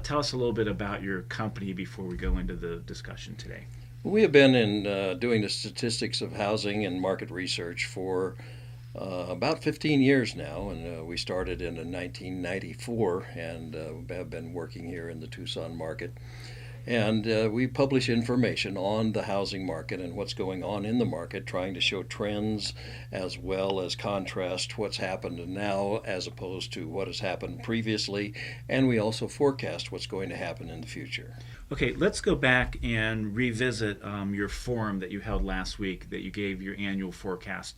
Tell us a little bit about your company before we go into the discussion today. We have been in doing the statistics of housing and market research for about 15 years now, and we started in 1994 and have been working here in the Tucson market. And we publish information on the housing market and what's going on in the market, trying to show trends as well as contrast what's happened now as opposed to what has happened previously. And we also forecast what's going to happen in the future. Okay, let's go back and revisit your forum that you held last week that you gave your annual forecast.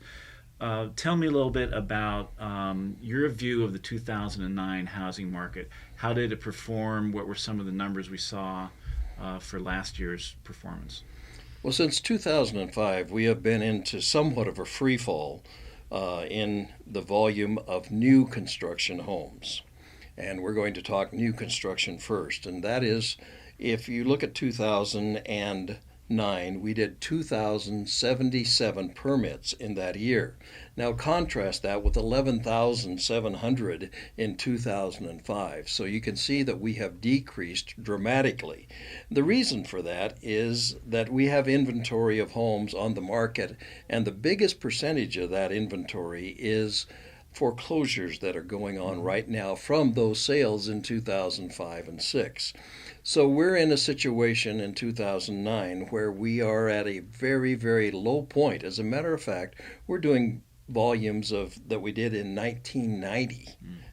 Tell me a little bit about your view of the 2009 housing market. How did it perform? What were some of the numbers we saw for last year's performance? Well, since 2005, we have been into somewhat of a free fall in the volume of new construction homes. And we're going to talk new construction first. And that is, if you look at 2009, we did 2,077 permits in that year. Now contrast that with 11,700 in 2005. So you can see that we have decreased dramatically. The reason for that is that we have inventory of homes on the market, and the biggest percentage of that inventory is foreclosures that are going on right now from those sales in 2005 and 6. So we're in a situation in 2009 where we are at a very, very low point. As a matter of fact, we're doing volumes of that we did in 1990,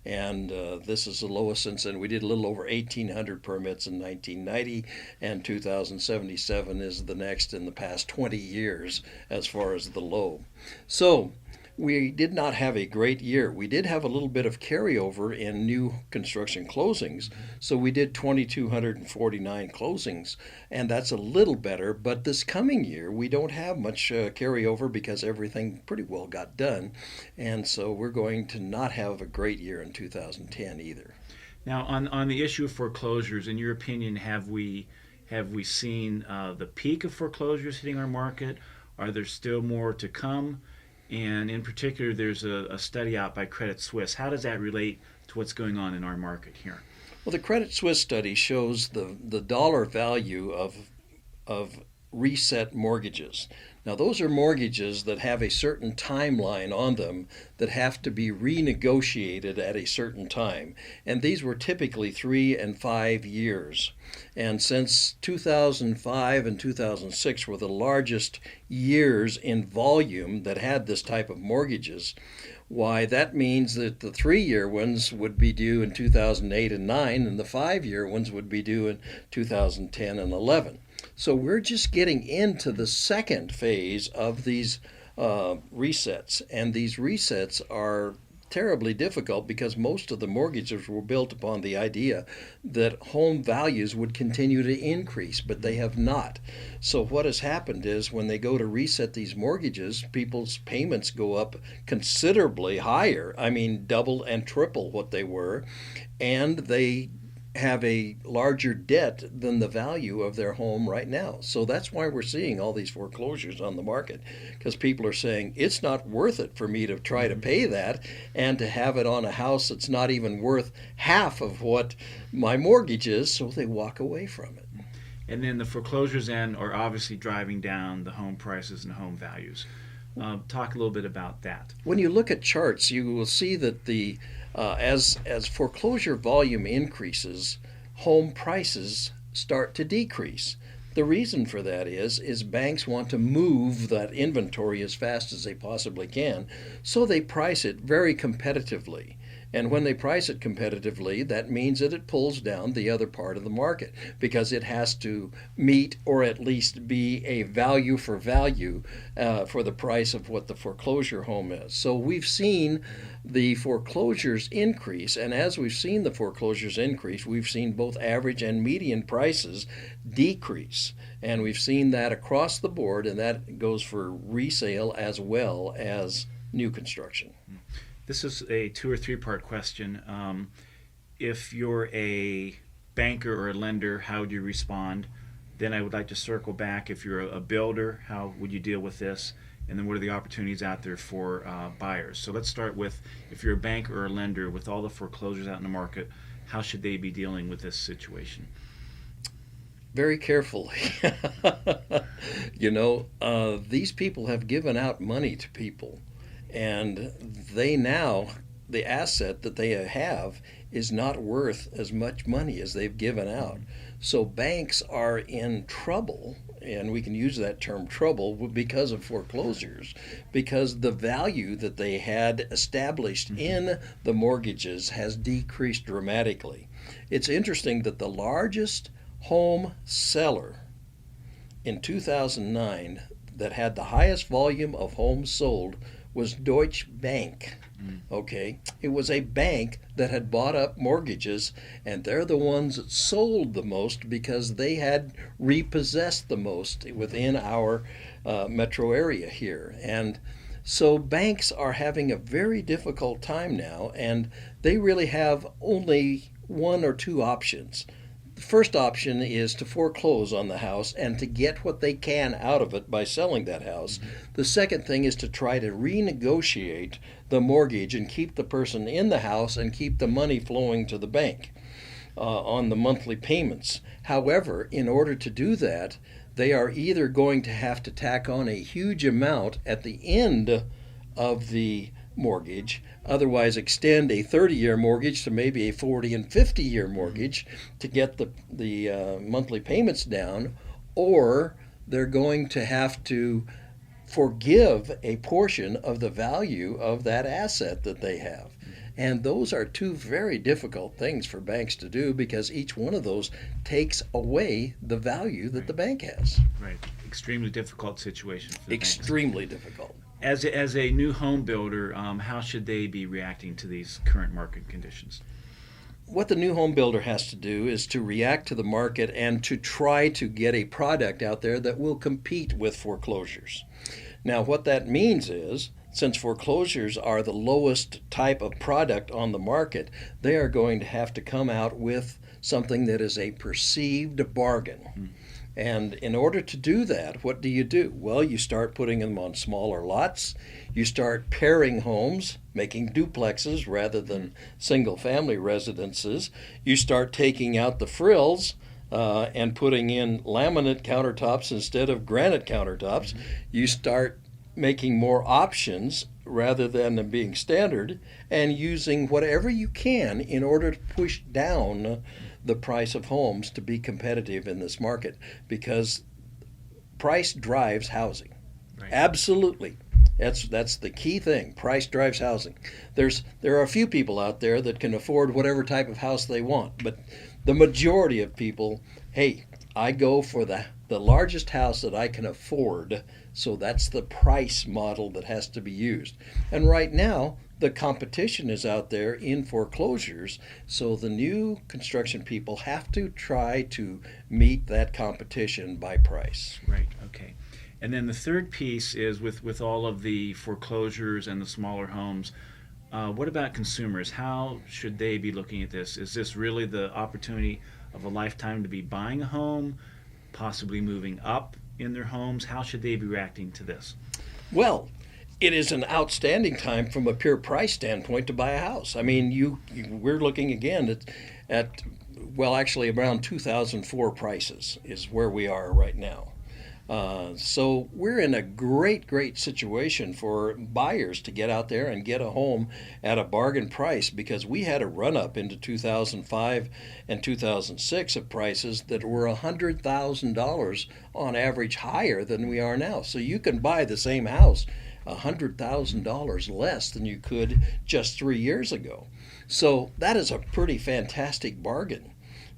and this is the lowest since then. We did a little over 1,800 permits in 1990, and 2,077 is the next in the past 20 years as far as the low. So we did not have a great year. We did have a little bit of carryover in new construction closings. So we did 2,249 closings, and that's a little better. But this coming year, we don't have much carryover because everything pretty well got done. And so we're going to not have a great year in 2010 either. Now, on the issue of foreclosures, in your opinion, have we seen the peak of foreclosures hitting our market? Are there still more to come? And in particular, there's a study out by Credit Suisse. How does that relate to what's going on in our market here? Well, the Credit Suisse study shows the dollar value of reset mortgages. Now, those are mortgages that have a certain timeline on them that have to be renegotiated at a certain time. And these were typically 3 and 5 years. And since 2005 and 2006 were the largest years in volume that had this type of mortgages, why, that means that the 3-year ones would be due in 2008 and 9, and the 5-year ones would be due in 2010 and 11. So we're just getting into the second phase of these resets, and these resets are terribly difficult because most of the mortgages were built upon the idea that home values would continue to increase, but they have not. So what has happened is when they go to reset these mortgages, people's payments go up considerably higher. I mean, double and triple what they were, and they have a larger debt than the value of their home right now. So that's why we're seeing all these foreclosures on the market, because people are saying it's not worth it for me to try to pay that and to have it on a house that's not even worth half of what my mortgage is, so they walk away from it. And then the foreclosures then are obviously driving down the home prices and home values. Talk a little bit about that. When you look at charts, you will see that as foreclosure volume increases, home prices start to decrease. The reason for that is banks want to move that inventory as fast as they possibly can, so they price it very competitively. And when they price it competitively, that means that it pulls down the other part of the market because it has to meet or at least be a value for value for the price of what the foreclosure home is. So we've seen the foreclosures increase, and as we've seen the foreclosures increase, we've seen both average and median prices decrease. And we've seen that across the board, and that goes for resale as well as new construction. This is a 2 or 3-part question. If you're a banker or a lender, how would you respond? Then I would like to circle back. If you're a builder, how would you deal with this? and then what are the opportunities out there for buyers. So let's start with, if you're a bank or a lender, with all the foreclosures out in the market, how should they be dealing with this situation? Very carefully. These people have given out money to people, and they now, the asset that they have is not worth as much money as they've given out. So banks are in trouble, and we can use that term trouble because of foreclosures, because the value that they had established in the mortgages has decreased dramatically. It's interesting that the largest home seller in 2009 that had the highest volume of homes sold was Deutsche Bank. Okay, it was a bank that had bought up mortgages, and they're the ones that sold the most because they had repossessed the most within our metro area here. And so banks are having a very difficult time now, and they really have only one or two options. The first option is to foreclose on the house and to get what they can out of it by selling that house. The second thing is to try to renegotiate the mortgage and keep the person in the house and keep the money flowing to the bank on the monthly payments. However, in order to do that, they are either going to have to tack on a huge amount at the end of the mortgage, otherwise extend a 30-year mortgage to maybe a 40 and 50-year mortgage to get the monthly payments down, or they're going to have to forgive a portion of the value of that asset that they have. And those are two very difficult things for banks to do, because each one of those takes away the value that the bank has. Right. Extremely difficult situation for the banks. Extremely difficult. As a new home builder, how should they be reacting to these current market conditions? What the new home builder has to do is to react to the market and to try to get a product out there that will compete with foreclosures. Now, what that means is, since foreclosures are the lowest type of product on the market, they are going to have to come out with something that is a perceived bargain. And in order to do that, what do? Well, you start putting them on smaller lots. You start pairing homes, making duplexes rather than single-family residences. You start taking out the frills and putting in laminate countertops instead of granite countertops. You start making more options rather than them being standard, and using whatever you can in order to push down the price of homes to be competitive in this market, because price drives housing. Right. Absolutely. That's the key thing. Price drives housing. There are a few people out there that can afford whatever type of house they want, but the majority of people, hey, I go for the largest house that I can afford, so that's the price model that has to be used. And right now, the competition is out there in foreclosures, so the new construction people have to try to meet that competition by price. Right, okay. And then the third piece is with all of the foreclosures and the smaller homes, what about consumers? How should they be looking at this? Is this really the opportunity of a lifetime to be buying a home, possibly moving up in their homes? How should they be reacting to this? Well, it is an outstanding time from a pure price standpoint to buy a house. I mean, we're looking again at actually around 2004 prices is where we are right now. So we're in a great situation for buyers to get out there and get a home at a bargain price, because we had a run up into 2005 and 2006 of prices that were $100,000 on average higher than we are now. So you can buy the same house $100,000 less than you could just 3 years ago. So that is a pretty fantastic bargain.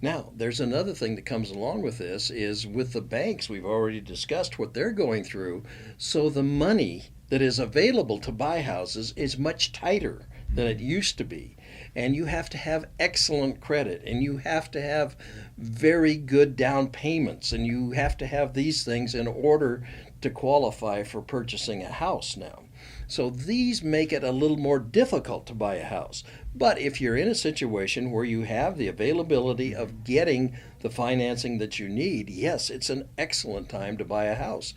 Now, there's another thing that comes along with this is with the banks, we've already discussed what they're going through. So the money that is available to buy houses is much tighter than it used to be. And you have to have excellent credit, and you have to have very good down payments, and you have to have these things in order to qualify for purchasing a house now. So these make it a little more difficult to buy a house. But if you're in a situation where you have the availability of getting the financing that you need, yes, it's an excellent time to buy a house.